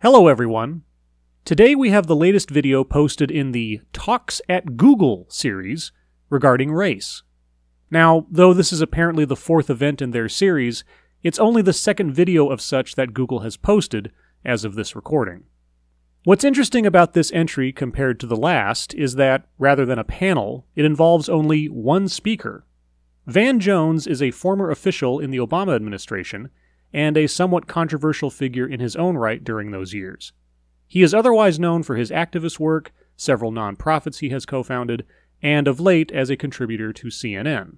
Hello everyone. Today we have the latest video posted in the Talks at Google series regarding race. Now, though this is apparently the fourth event in their series, it's only the second video of such that Google has posted as of this recording. What's interesting about this entry compared to the last is that, rather than a panel, it involves only one speaker. Van Jones is a former official in the Obama administration and a somewhat controversial figure in his own right during those years. He is otherwise known for his activist work, several nonprofits he has co-founded, and of late as a contributor to CNN.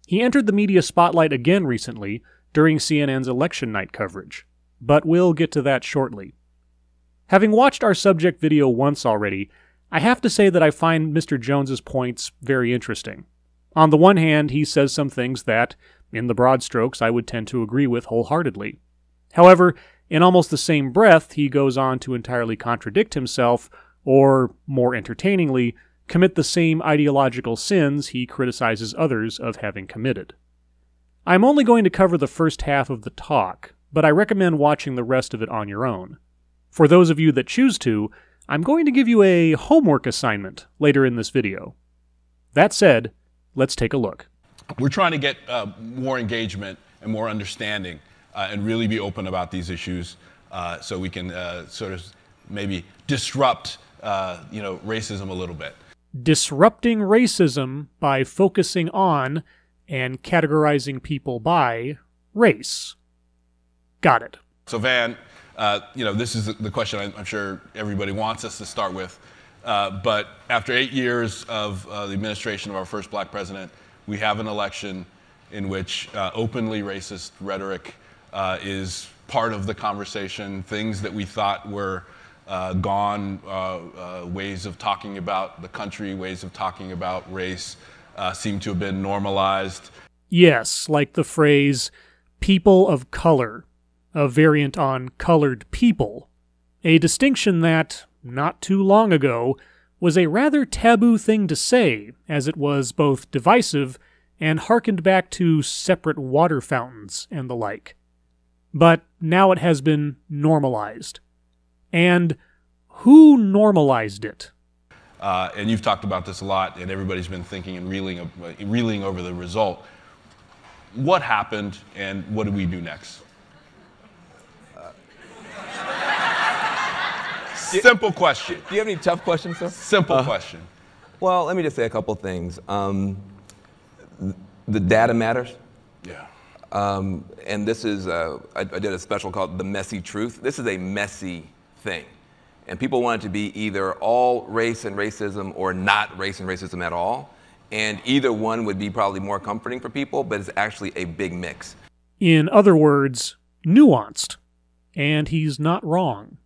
He entered the media spotlight again recently during CNN's election night coverage, but we'll get to that shortly. Having watched our subject video once already, I have to say that I find Mr. Jones's points very interesting. On the one hand, he says some things that, in the broad strokes, I would tend to agree with wholeheartedly. However, in almost the same breath, he goes on to entirely contradict himself, or, more entertainingly, commit the same ideological sins he criticizes others of having committed. I'm only going to cover the first half of the talk, but I recommend watching the rest of it on your own. For those of you that choose to, I'm going to give you a homework assignment later in this video. That said, let's take a look. We're trying to get more engagement and more understanding and really be open about these issues so we can sort of maybe disrupt racism a little bit. Disrupting racism by focusing on and categorizing people by race. Got it. So Van, this is the question I'm sure everybody wants us to start with. But after 8 years of the administration of our first black president, we have an election in which openly racist rhetoric is part of the conversation. Things that we thought were gone, ways of talking about the country, ways of talking about race, seem to have been normalized. Yes, like the phrase, people of color, a variant on colored people, a distinction that, not too long ago, was a rather taboo thing to say, as it was both divisive and harkened back to separate water fountains and the like. But now it has been normalized. And who normalized it? And you've talked about this a lot, and everybody's been thinking and reeling over the result. What happened, and what do we do next? Simple question. Do you have any tough questions, sir? Simple question. Well, let me just say a couple things. The data matters. Yeah. And this is, I did a special called The Messy Truth. This is a messy thing. And people want it to be either all race and racism or not race and racism at all. And either one would be probably more comforting for people, but it's actually a big mix. In other words, nuanced. And he's not wrong.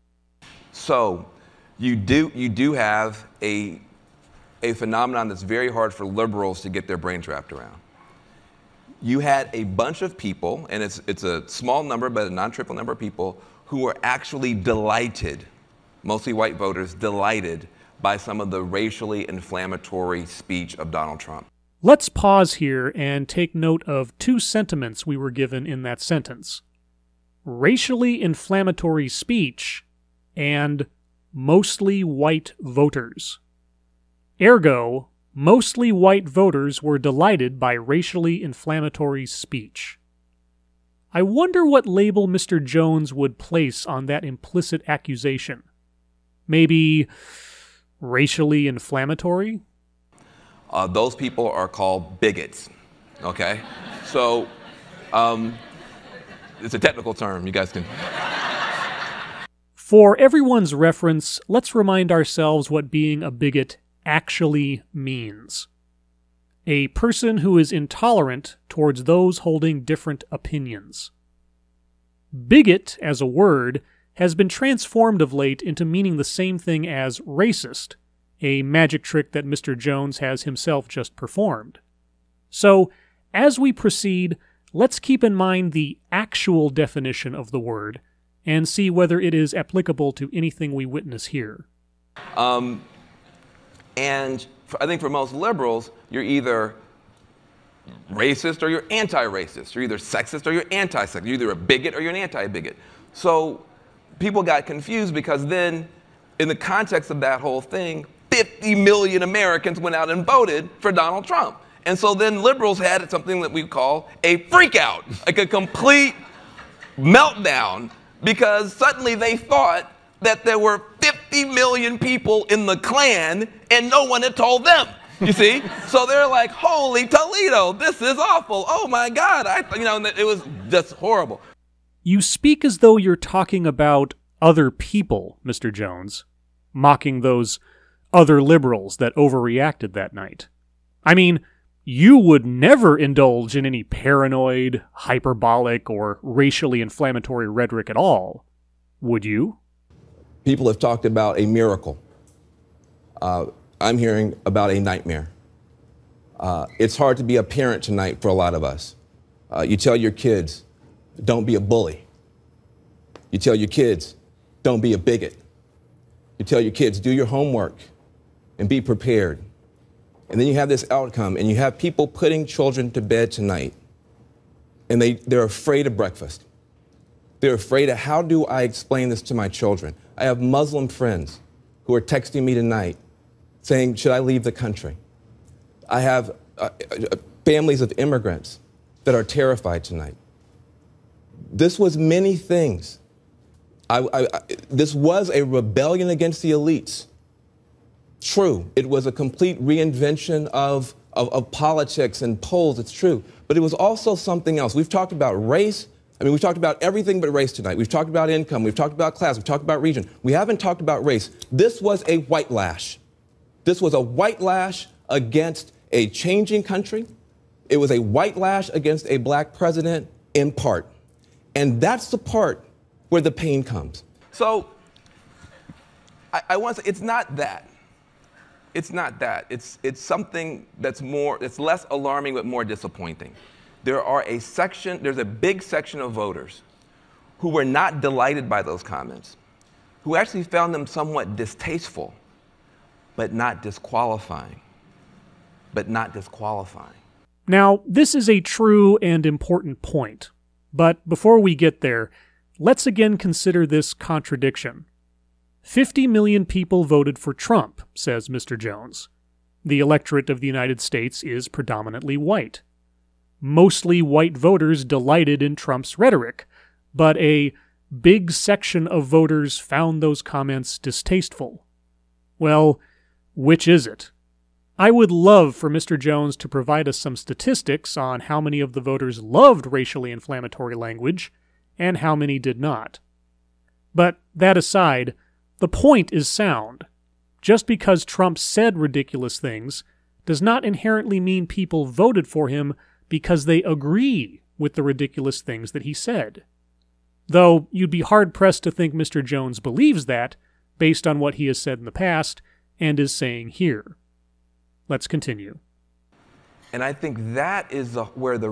So you do have a phenomenon that's very hard for liberals to get their brains wrapped around. You had a bunch of people, and it's a small number, but a non-trivial number of people, who were actually delighted, mostly white voters, delighted by some of the racially inflammatory speech of Donald Trump. Let's pause here and take note of two sentiments we were given in that sentence. Racially inflammatory speech and mostly white voters. Ergo, mostly white voters were delighted by racially inflammatory speech. I wonder what label Mr. Jones would place on that implicit accusation. Maybe racially inflammatory? Those people are called bigots, okay? So, it's a technical term, you guys can... For everyone's reference, let's remind ourselves what being a bigot actually means. A person who is intolerant towards those holding different opinions. Bigot, as a word, has been transformed of late into meaning the same thing as racist, a magic trick that Mr. Jones has himself just performed. So, as we proceed, let's keep in mind the actual definition of the word, and see whether it is applicable to anything we witness here. And I think for most liberals, you're either racist or you're anti-racist. You're either sexist or you're anti-sexist. You're either a bigot or you're an anti-bigot. So people got confused because then, in the context of that whole thing, 50 million Americans went out and voted for Donald Trump. And so then liberals had something that we call a freakout, like a complete meltdown, because suddenly they thought that there were 50 million people in the Klan and no one had told them. You see? So they're like, holy Toledo, this is awful. Oh my God. It was just horrible. You speak as though you're talking about other people, Mr. Jones, mocking those other liberals that overreacted that night. I mean, you would never indulge in any paranoid, hyperbolic, or racially inflammatory rhetoric at all, would you? People have talked about a miracle. I'm hearing about a nightmare. It's hard to be a parent tonight for a lot of us. You tell your kids, don't be a bully. You tell your kids, don't be a bigot. You tell your kids, do your homework and be prepared. And then you have this outcome, and you have people putting children to bed tonight, and they're afraid of breakfast. They're afraid of, how do I explain this to my children? I have Muslim friends who are texting me tonight saying, should I leave the country? I have families of immigrants that are terrified tonight. This was many things. This was a rebellion against the elites. True, it was a complete reinvention of politics and polls, it's true. But it was also something else. We've talked about race. I mean, we've talked about everything but race tonight. We've talked about income. We've talked about class. We've talked about region. We haven't talked about race. This was a white lash. This was a white lash against a changing country. It was a white lash against a black president, in part. And that's the part where the pain comes. So I want to say, it's not that. It's not that. It's something that's it's less alarming but more disappointing. There's a big section of voters who were not delighted by those comments, who actually found them somewhat distasteful, but not disqualifying. Now, this is a true and important point. But before we get there, let's again consider this contradiction. 50 million people voted for Trump, says Mr. Jones. The electorate of the United States is predominantly white. Mostly white voters delighted in Trump's rhetoric, but a big section of voters found those comments distasteful. Well, which is it? I would love for Mr. Jones to provide us some statistics on how many of the voters loved racially inflammatory language and how many did not. But that aside, the point is sound. Just because Trump said ridiculous things does not inherently mean people voted for him because they agree with the ridiculous things that he said. Though you'd be hard-pressed to think Mr. Jones believes that, based on what he has said in the past and is saying here. Let's continue. And I think that is where the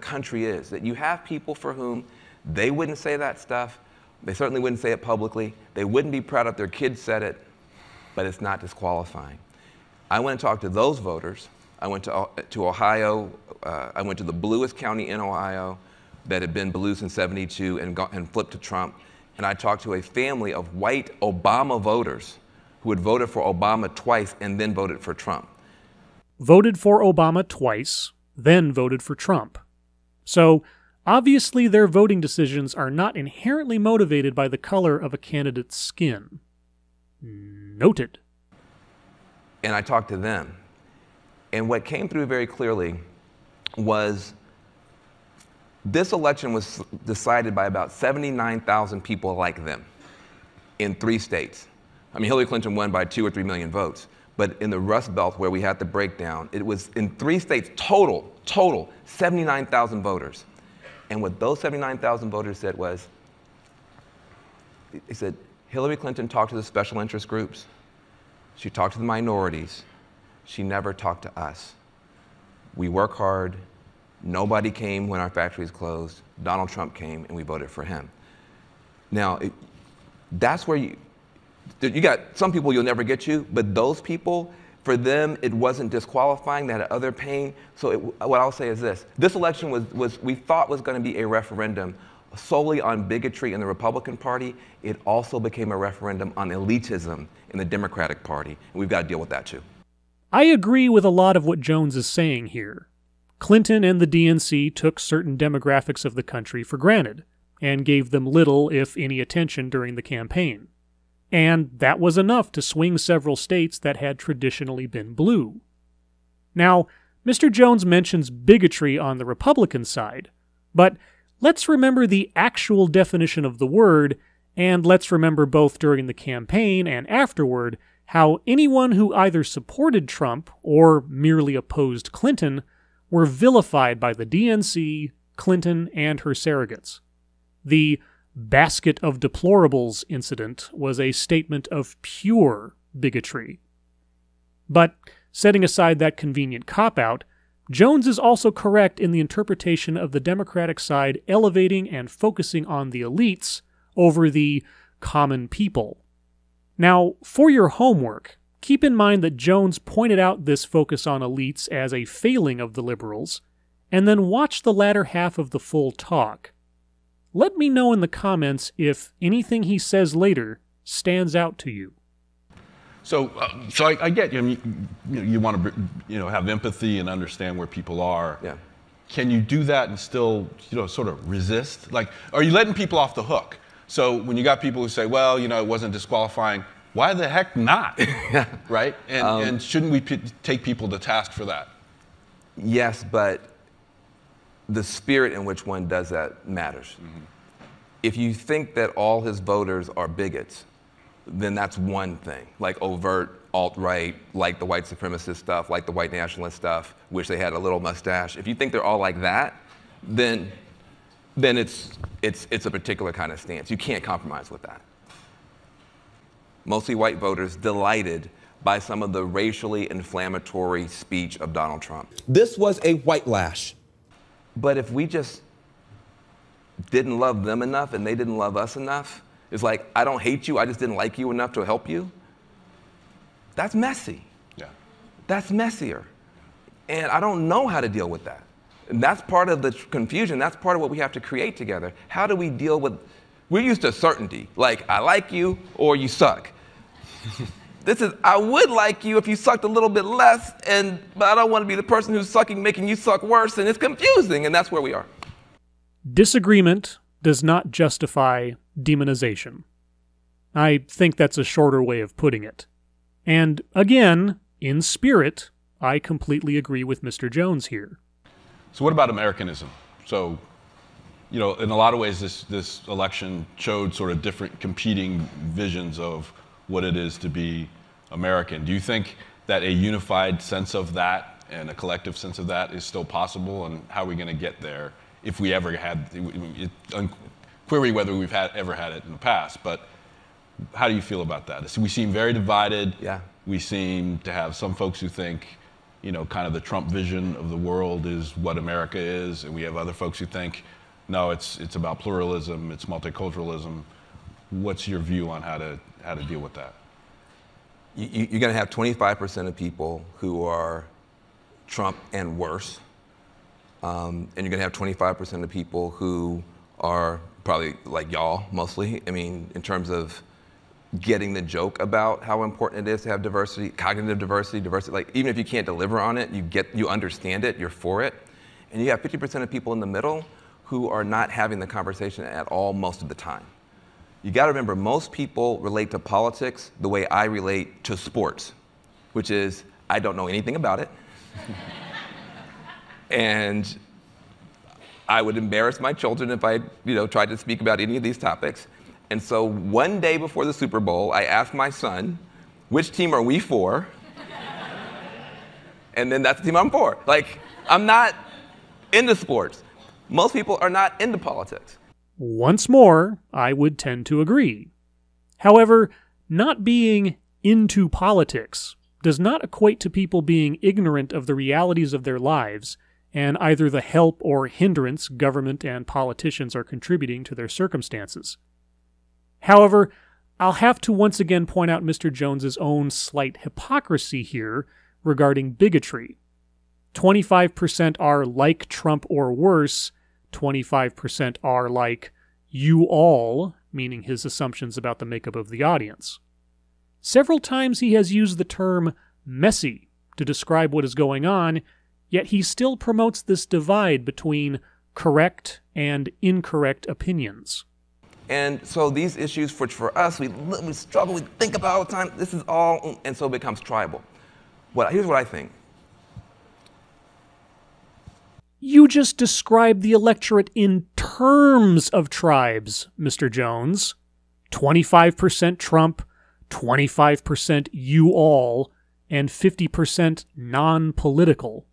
country is, that you have people for whom they wouldn't say that stuff. They certainly wouldn't say it publicly. They wouldn't be proud if their kids said it, but it's not disqualifying. I went and talked to those voters. I went to Ohio. I went to the bluest county in Ohio that had been blue since '72 and flipped to Trump. And I talked to a family of white Obama voters who had voted for Obama twice and then voted for Trump. Voted for Obama twice, then voted for Trump. So, obviously their voting decisions are not inherently motivated by the color of a candidate's skin. Noted. And I talked to them. And what came through very clearly was this election was decided by about 79,000 people like them in 3 states. I mean, Hillary Clinton won by 2 or 3 million votes. But in the Rust Belt, where we had the breakdown, it was in 3 states, total, 79,000 voters. And what those 79,000 voters said was, they said, Hillary Clinton talked to the special interest groups. She talked to the minorities. She never talked to us. We work hard. Nobody came when our factories closed. Donald Trump came, and we voted for him. Now, that's where you got some people you'll never get you, but those people, for them, it wasn't disqualifying. They had other pain. So what I'll say is this. This election we thought was going to be a referendum solely on bigotry in the Republican Party, it also became a referendum on elitism in the Democratic Party, and we've got to deal with that too. I agree with a lot of what Jones is saying here. Clinton and the DNC took certain demographics of the country for granted, and gave them little, if any, attention during the campaign. And that was enough to swing several states that had traditionally been blue. Now, Mr. Jones mentions bigotry on the Republican side, but let's remember the actual definition of the word, and let's remember both during the campaign and afterward how anyone who either supported Trump or merely opposed Clinton were vilified by the DNC, Clinton, and her surrogates. The basket of deplorables incident was a statement of pure bigotry. But setting aside that convenient cop-out, Jones is also correct in the interpretation of the Democratic side elevating and focusing on the elites over the common people. Now, for your homework, keep in mind that Jones pointed out this focus on elites as a failing of the liberals, and then watch the latter half of the full talk. Let me know in the comments if anything he says later stands out to you. So I get you. I mean, you want to have empathy and understand where people are. Yeah. Can you do that and still sort of resist? Like, are you letting people off the hook? So when you got people who say, well, it wasn't disqualifying, why the heck not? Yeah. Right? And shouldn't we take people to task for that? Yes, but the spirit in which one does that matters. Mm-hmm. If you think that all his voters are bigots, then that's one thing, like overt alt-right, like the white supremacist stuff, like the white nationalist stuff, wish they had a little mustache. If you think they're all like that, then it's a particular kind of stance. You can't compromise with that. Mostly white voters delighted by some of the racially inflammatory speech of Donald Trump. This was a white lash. But if we just didn't love them enough and they didn't love us enough, it's like, I don't hate you, I just didn't like you enough to help you. That's messy. Yeah. That's messier. And I don't know how to deal with that. And that's part of the confusion. That's part of what we have to create together. How do we deal with, we're used to certainty, like I like you or you suck. This is, I would like you if you sucked a little bit less, but I don't want to be the person who's sucking, making you suck worse, and it's confusing, and that's where we are. Disagreement does not justify demonization. I think that's a shorter way of putting it. And again, in spirit, I completely agree with Mr. Jones here. So what about Americanism? So, in a lot of ways, this election showed sort of different competing visions of what it is to be American. Do you think that a unified sense of that and a collective sense of that is still possible, and how are we going to get there if we ever had, query whether we've ever had it in the past, but how do you feel about that? So we seem very divided. Yeah. We seem to have some folks who think, kind of the Trump vision of the world is what America is, and we have other folks who think, no, it's about pluralism, it's multiculturalism. What's your view on how to deal with that? You're going to have 25% of people who are Trump and worse, and you're going to have 25% of people who are probably like y'all, mostly. I mean, in terms of getting the joke about how important it is to have diversity, cognitive diversity, like even if you can't deliver on it, you understand it, you're for it. And you have 50% of people in the middle who are not having the conversation at all most of the time. You got to remember, most people relate to politics the way I relate to sports, which is I don't know anything about it. And I would embarrass my children if I tried to speak about any of these topics. And so one day before the Super Bowl, I asked my son, which team are we for? And then that's the team I'm for. Like, I'm not into sports. Most people are not into politics. Once more, I would tend to agree. However, not being into politics does not equate to people being ignorant of the realities of their lives and either the help or hindrance government and politicians are contributing to their circumstances. However, I'll have to once again point out Mr. Jones's own slight hypocrisy here regarding bigotry. 25% are like Trump or worse, 25% are like you all, meaning his assumptions about the makeup of the audience. Several times he has used the term messy to describe what is going on, yet he still promotes this divide between correct and incorrect opinions. And so these issues, which for us, we struggle, we think about all the time, this is all, and so it becomes tribal. Here's what I think. You just described the electorate in terms of tribes, Mr. Jones. 25% Trump, 25% you all, and 50% non-political.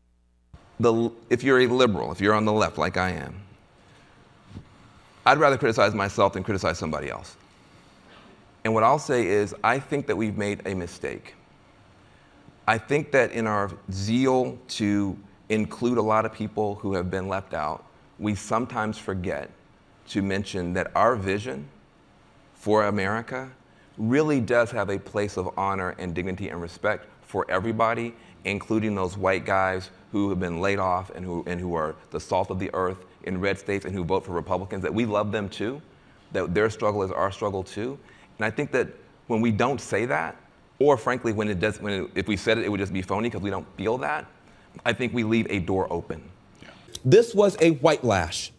If you're a liberal, if you're on the left like I am, I'd rather criticize myself than criticize somebody else. And what I'll say is, I think that we've made a mistake. I think that in our zeal to include a lot of people who have been left out, we sometimes forget to mention that our vision for America really does have a place of honor and dignity and respect for everybody, including those white guys who have been laid off and who are the salt of the earth in red states and who vote for Republicans, that we love them too, that their struggle is our struggle too. And I think that when we don't say that, or frankly, if we said it, it would just be phony because we don't feel that, I think we leave a door open. Yeah. This was a white lash.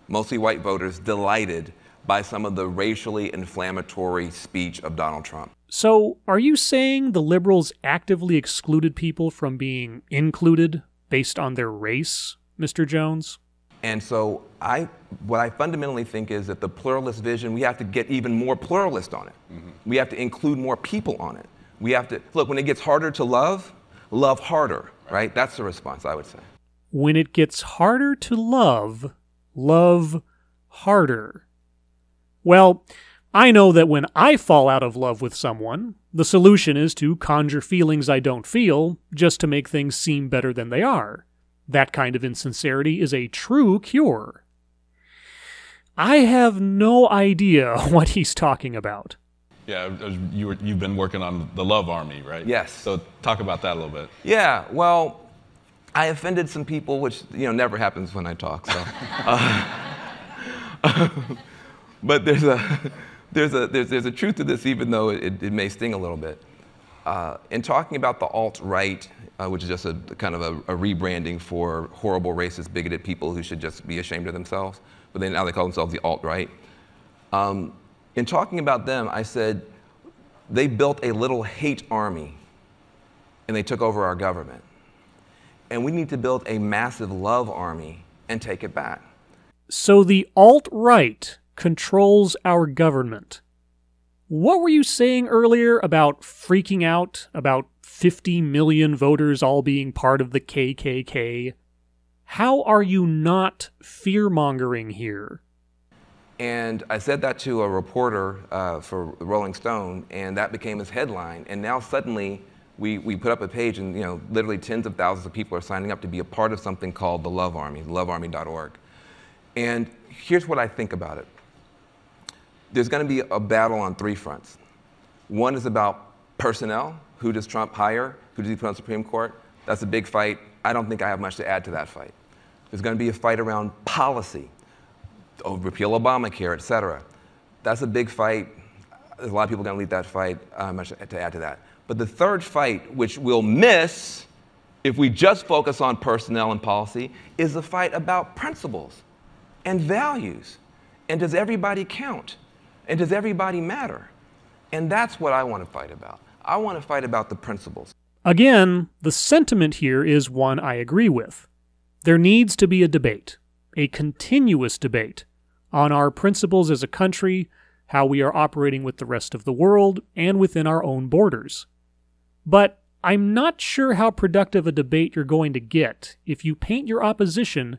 Mostly white voters delighted by some of the racially inflammatory speech of Donald Trump. So, are you saying the liberals actively excluded people from being included based on their race, Mr. Jones? And so what I fundamentally think is that the pluralist vision, we have to get even more pluralist on it. Mm-hmm. We have to include more people on it. We have to, look, when it gets harder to love harder, right? That's the response, I would say. When it gets harder to love harder. Well, I know that when I fall out of love with someone, the solution is to conjure feelings I don't feel just to make things seem better than they are. That kind of insincerity is a true cure. I have no idea what he's talking about. Yeah, you've been working on the Love Army, right? Yes. So talk about that a little bit. Yeah, well, I offended some people, which never happens when I talk. So, but there's a truth to this, even though it may sting a little bit. In talking about the alt-right, which is just a kind of a rebranding for horrible, racist, bigoted people who should just be ashamed of themselves, but now they call themselves the alt-right. In talking about them, I said, they built a little hate army, and they took over our government. And we need to build a massive love army and take it back. So the alt-right controls our government. What were you saying earlier about freaking out about 50 million voters all being part of the KKK? How are you not fear-mongering here? And I said that to a reporter for Rolling Stone, and that became his headline. And now suddenly we put up a page, and literally tens of thousands of people are signing up to be a part of something called the Love Army, lovearmy.org. And here's what I think about it. There's going to be a battle on three fronts. One is about personnel. Who does Trump hire? Who does he put on the Supreme Court? That's a big fight. I don't think I have much to add to that fight. There's going to be a fight around policy. Repeal Obamacare, et cetera. That's a big fight. There's a lot of people going to lead that fight. Much to add to that. But the third fight, which we'll miss if we just focus on personnel and policy, is the fight about principles and values. And does everybody count? And does everybody matter? And that's what I want to fight about. I want to fight about the principles. Again, the sentiment here is one I agree with. There needs to be a debate, a continuous debate, on our principles as a country, how we are operating with the rest of the world, and within our own borders. But I'm not sure how productive a debate you're going to get if you paint your opposition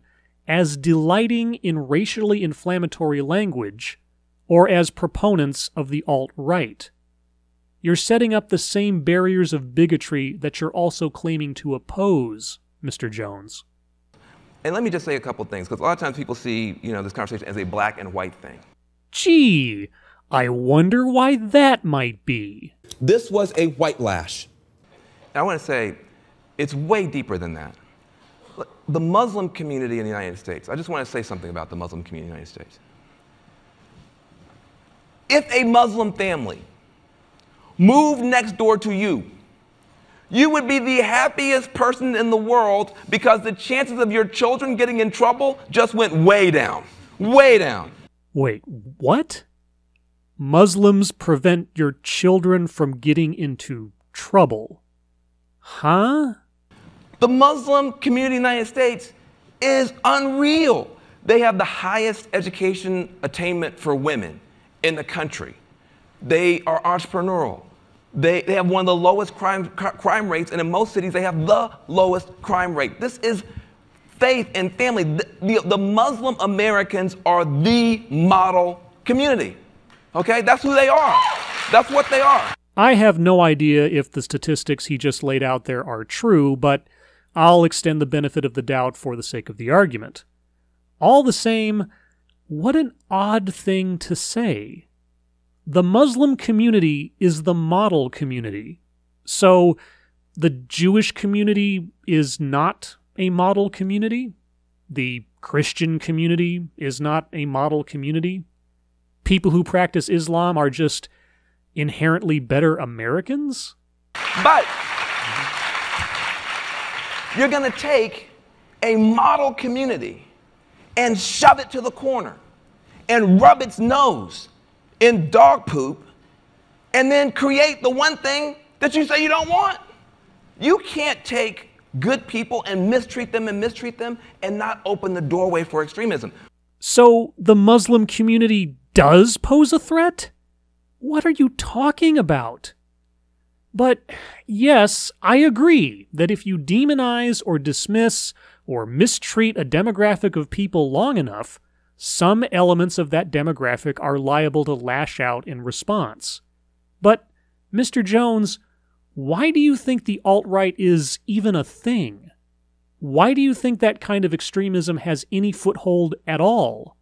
as delighting in racially inflammatory language or as proponents of the alt-right. You're setting up the same barriers of bigotry that you're also claiming to oppose, Mr. Jones. And let me just say a couple things, because a lot of times people see, this conversation as a black and white thing. Gee, I wonder why that might be. This was a white lash. And I want to say, it's way deeper than that. Look, the Muslim community in the United States, I just want to say something about the Muslim community in the United States. if a Muslim family moved next door to you, you would be the happiest person in the world because the chances of your children getting in trouble just went way down. Way down. Wait, what? Muslims prevent your children from getting into trouble? Huh? The Muslim community in the United States is unreal. They have the highest education attainment for women in the country. They are entrepreneurial. They have one of the lowest crime rates, and in most cities they have the lowest crime rate. This is faith and family. The Muslim Americans are the model community. Okay? That's who they are. That's what they are. I have no idea if the statistics he just laid out there are true, but I'll extend the benefit of the doubt for the sake of the argument. All the same, what an odd thing to say. The Muslim community is the model community. So the Jewish community is not a model community? The Christian community is not a model community? People who practice Islam are just inherently better Americans? But you're going to take a model community and shove it to the corner and rub its nose in dog poop and then create the one thing that you say you don't want. You can't take good people and mistreat them and not open the doorway for extremism. So the Muslim community does pose a threat? What are you talking about? But yes, I agree that if you demonize or dismiss or mistreat a demographic of people long enough, some elements of that demographic are liable to lash out in response. But, Mr. Jones, why do you think the alt-right is even a thing? Why do you think that kind of extremism has any foothold at all?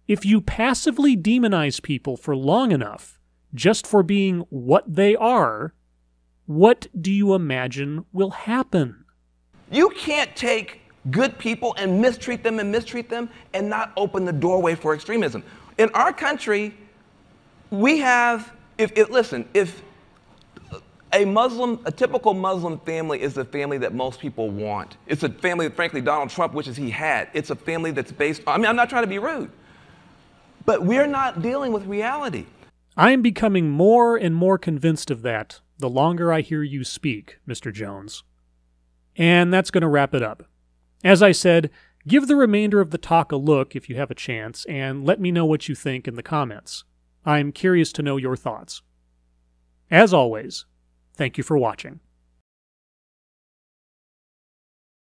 If you passively demonize people for long enough, just for being what they are, what do you imagine will happen? You can't take good people and mistreat them and not open the doorway for extremism. In our country, we have, if a typical Muslim family is the family that most people want. It's a family that, frankly, Donald Trump wishes he had. It's a family that's based on, I'm not trying to be rude, but we're not dealing with reality. I am becoming more and more convinced of that the longer I hear you speak, Mr. Jones. And that's going to wrap it up. As I said, give the remainder of the talk a look if you have a chance, and let me know what you think in the comments. I'm curious to know your thoughts. As always, thank you for watching.